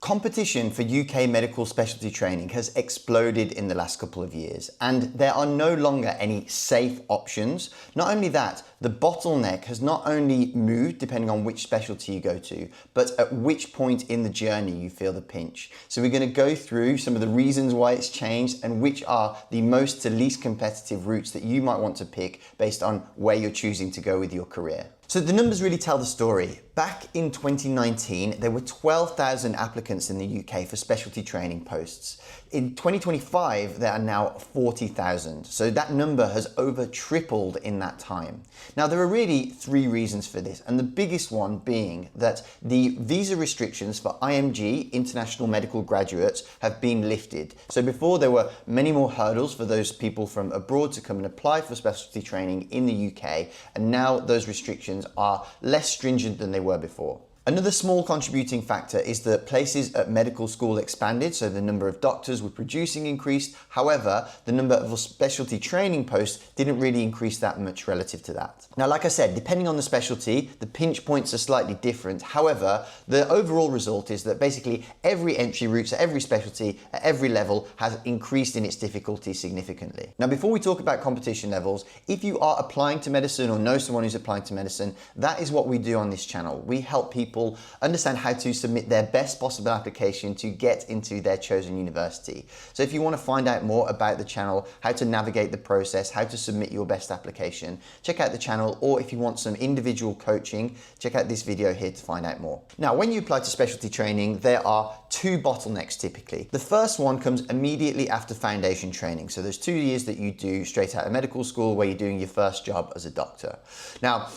Competition for UK medical specialty training has exploded in the last couple of years, and there are no longer any safe options. Not only that, the bottleneck has not only moved depending on which specialty you go to, but at which point in the journey you feel the pinch. So we're going to go through some of the reasons why it's changed and which are the most to least competitive routes that you might want to pick based on where you're choosing to go with your career. So the numbers really tell the story. Back in 2019, there were 12,000 applicants in the UK for specialty training posts. In 2025, there are now 40,000. So that number has over tripled in that time. Now, there are really three reasons for this, and the biggest one being that the visa restrictions for IMG, International Medical Graduates, have been lifted. So before, there were many more hurdles for those people from abroad to come and apply for specialty training in the UK, and now those restrictions are less stringent than they were before. Another small contributing factor is that places at medical school expanded, so the number of doctors we're producing increased. However, the number of specialty training posts didn't really increase that much relative to that. Now, like I said, depending on the specialty, the pinch points are slightly different. However, the overall result is that basically every entry route to every specialty at every level has increased in its difficulty significantly. Now, before we talk about competition levels, if you are applying to medicine or know someone who's applying to medicine, that is what we do on this channel. We help people understand how to submit their best possible application to get into their chosen university. So if you want to find out more about the channel, how to navigate the process, how to submit your best application, check out the channel, or if you want some individual coaching, check out this video here to find out more. Now, when you apply to specialty training, there are two bottlenecks typically. The first one comes immediately after foundation training. So there's 2 years that you do straight out of medical school where you're doing your first job as a doctor. Now,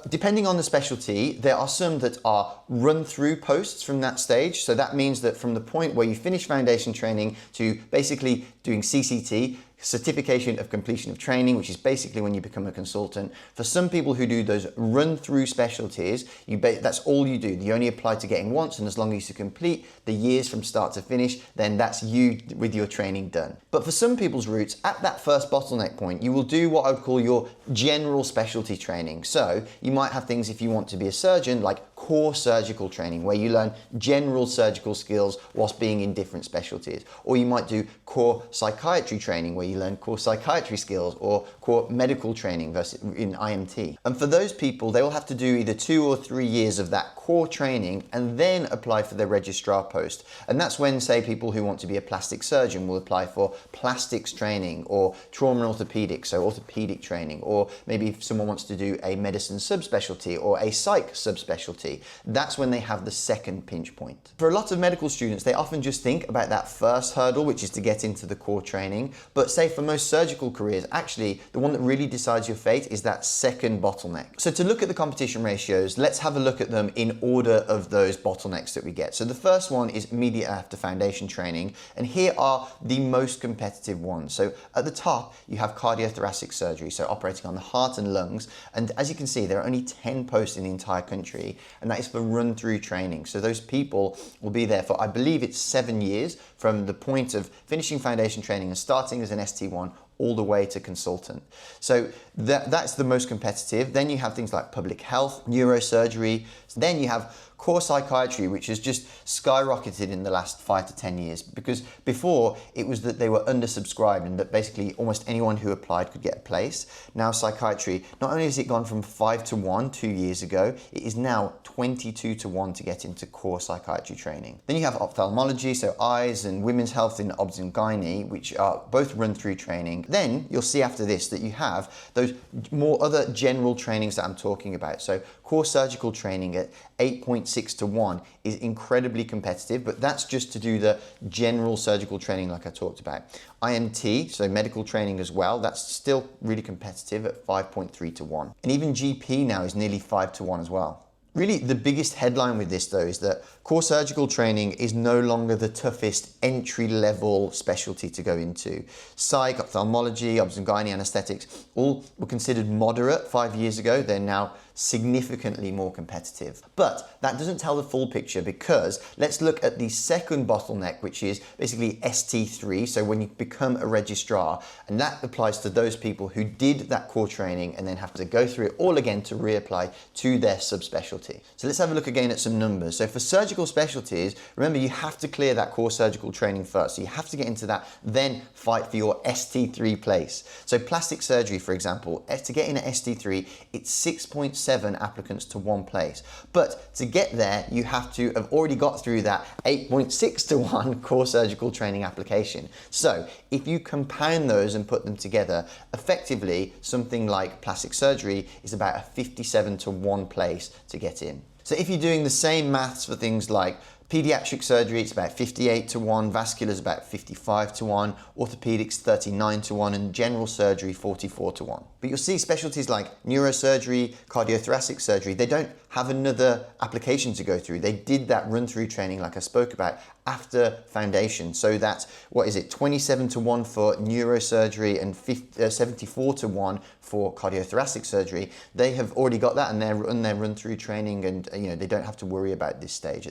depending on the specialty, there are some that are run-through posts from that stage. So that means that from the point where you finish foundation training to basically doing CCT, certification of completion of training, which is basically when you become a consultant. For some people who do those run-through specialties, that's all you do. You only apply to getting once, and as long as you complete the years from start to finish, then that's you with your training done. But for some people's routes, at that first bottleneck point, you will do what I would call your general specialty training. So you might have things, if you want to be a surgeon, like core surgical training, where you learn general surgical skills whilst being in different specialties. Or you might do core psychiatry training, where you learn core psychiatry skills, or core medical training versus in IMT. And for those people, they will have to do either 2 or 3 years of that core training and then apply for their registrar post. And that's when, say, people who want to be a plastic surgeon will apply for plastics training or trauma and orthopedics, so orthopedic training, or maybe if someone wants to do a medicine subspecialty or a psych subspecialty, that's when they have the second pinch point. For a lot of medical students, they often just think about that first hurdle, which is to get into the core training. But say for most surgical careers, actually, the one that really decides your fate is that second bottleneck. So to look at the competition ratios, let's have a look at them in order of those bottlenecks that we get. So the first one is immediate after foundation training, and here are the most competitive ones. So at the top, you have cardiothoracic surgery, so operating on the heart and lungs. And as you can see, there are only 10 posts in the entire country, and that is for run-through training. So those people will be there for, I believe it's 7 years from the point of finishing foundation training and starting as an ST1 all the way to consultant. So that's the most competitive. Then you have things like public health, neurosurgery. Then you have core psychiatry, which has just skyrocketed in the last 5 to 10 years, because before it was that they were undersubscribed and that basically almost anyone who applied could get a place. Now psychiatry, not only has it gone from 5 to 1 2 years ago, it is now 22 to 1 to get into core psychiatry training. Then you have ophthalmology, so eyes, and women's health in obs and gynae, which are both run through training. Then you'll see after this that you have those more other general trainings that I'm talking about. So core surgical training at 8.6 to 1 is incredibly competitive, but that's just to do the general surgical training like I talked about. IMT, so medical training as well, that's still really competitive at 5.3 to 1. And even GP now is nearly 5 to 1 as well. Really, the biggest headline with this, though, is that core surgical training is no longer the toughest entry-level specialty to go into. Psych, ophthalmology, obs and gynae, anesthetics, all were considered moderate 5 years ago. They're now significantly more competitive. But that doesn't tell the full picture, because let's look at the second bottleneck, which is basically ST3. So when you become a registrar, and that applies to those people who did that core training and then have to go through it all again to reapply to their subspecialty. So let's have a look again at some numbers. So for surgical specialties, remember you have to clear that core surgical training first. So you have to get into that, then fight for your ST3 place. So plastic surgery, for example, to get in at ST3, it's 6.7 applicants to one place. But to get there, you have to have already got through that 8.6 to 1 core surgical training application. So if you compound those and put them together, effectively something like plastic surgery is about a 57 to 1 place to get in. So if you're doing the same maths for things like paediatric surgery, it's about 58 to 1, vascular is about 55 to 1, orthopedics 39 to 1, and general surgery 44 to 1. But you'll see specialties like neurosurgery, cardiothoracic surgery, they don't have another application to go through. They did that run-through training like I spoke about after foundation. So that's, 27 to 1 for neurosurgery and 74 to 1 for cardiothoracic surgery. They have already got that, and they're on their run-through training, and they don't have to worry about this stage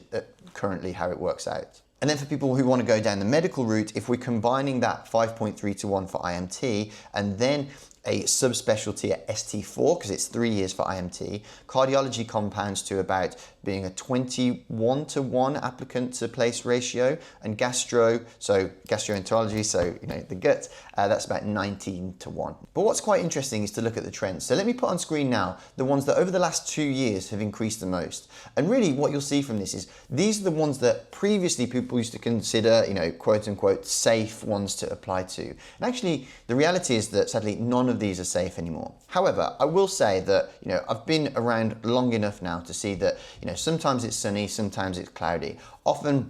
currently how it works out. And then for people who want to go down the medical route, if we're combining that 5.3 to 1 for IMT and then a subspecialty at ST4, because it's 3 years for IMT, cardiology compounds to about being a 21 to 1 applicant to place ratio, and gastroenterology, so the gut, that's about 19 to 1. But what's quite interesting is to look at the trends. So let me put on screen now the ones that over the last 2 years have increased the most. And really what you'll see from this is these are the ones that previously people used to consider, quote unquote, safe ones to apply to. And actually the reality is that sadly none of these are safe anymore. However, I will say that, I've been around long enough now to see that, sometimes it's sunny, sometimes it's cloudy. Often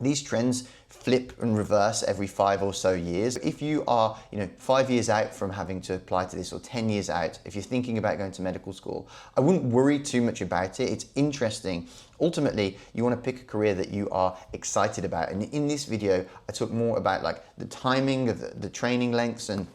these trends flip and reverse every 5 or so years. If you are, 5 years out from having to apply to this, or 10 years out, if you're thinking about going to medical school, I wouldn't worry too much about it. It's interesting. Ultimately, you want to pick a career that you are excited about. And in this video, I talk more about the timing of the training lengths and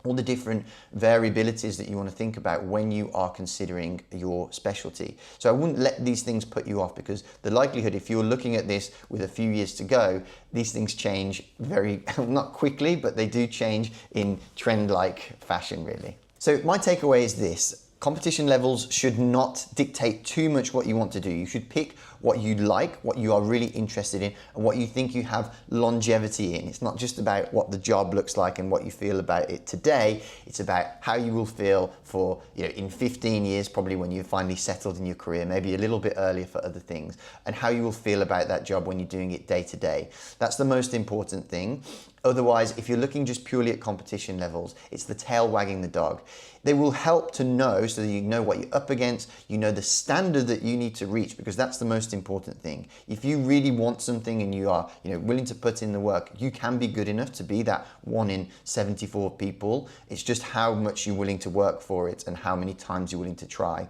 all the different variabilities that you want to think about when you are considering your specialty. So I wouldn't let these things put you off, because the likelihood, if you're looking at this with a few years to go, these things change very, not quickly, but they do change in trend-like fashion, really. So my takeaway is this. Competition levels should not dictate too much what you want to do. You should pick what you like, what you are really interested in, and what you think you have longevity in. It's not just about what the job looks like and what you feel about it today. It's about how you will feel for, in 15 years, probably when you're finally settled in your career, maybe a little bit earlier for other things, and how you will feel about that job when you're doing it day to day. That's the most important thing. Otherwise, if you're looking just purely at competition levels, it's the tail wagging the dog. They will help to know, so that you know what you're up against, you know the standard that you need to reach, because that's the most important thing. If you really want something and you are, willing to put in the work, you can be good enough to be that 1 in 74 people. It's just how much you're willing to work for it and how many times you're willing to try.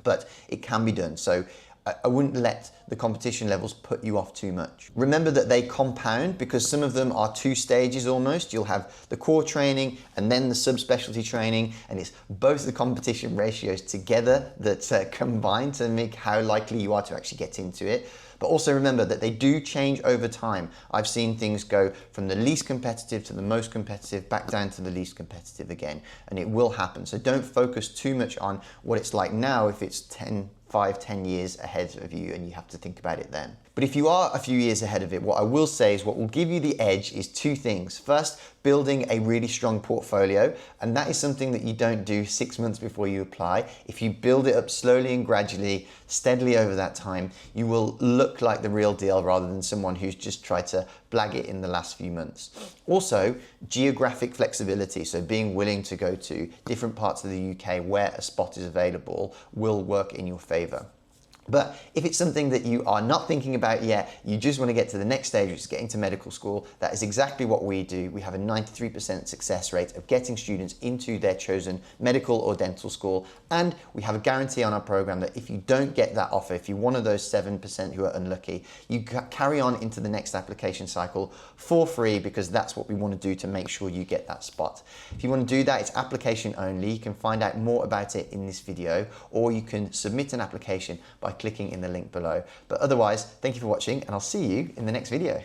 But it can be done. So I wouldn't let the competition levels put you off too much. Remember that they compound, because some of them are 2 stages almost. You'll have the core training and then the subspecialty training, and it's both the competition ratios together that combine to make how likely you are to actually get into it. But also remember that they do change over time. I've seen things go from the least competitive to the most competitive, back down to the least competitive again, and it will happen. So don't focus too much on what it's like now if it's 5-10 years ahead of you and you have to think about it then. But if you are a few years ahead of it, what I will say is what will give you the edge is 2 things. First, building a really strong portfolio, and that is something that you don't do 6 months before you apply. If you build it up slowly and gradually, steadily over that time, you will look like the real deal rather than someone who's just tried to blag it in the last few months. Also, geographic flexibility, so being willing to go to different parts of the UK where a spot is available will work in your favor. But if it's something that you are not thinking about yet, you just want to get to the next stage, which is getting to medical school, that is exactly what we do. We have a 93% success rate of getting students into their chosen medical or dental school. And we have a guarantee on our program that if you don't get that offer, if you're one of those 7% who are unlucky, you carry on into the next application cycle for free, because that's what we want to do to make sure you get that spot. If you want to do that, it's application only. You can find out more about it in this video, or you can submit an application by clicking in the link below. But otherwise, thank you for watching, and I'll see you in the next video.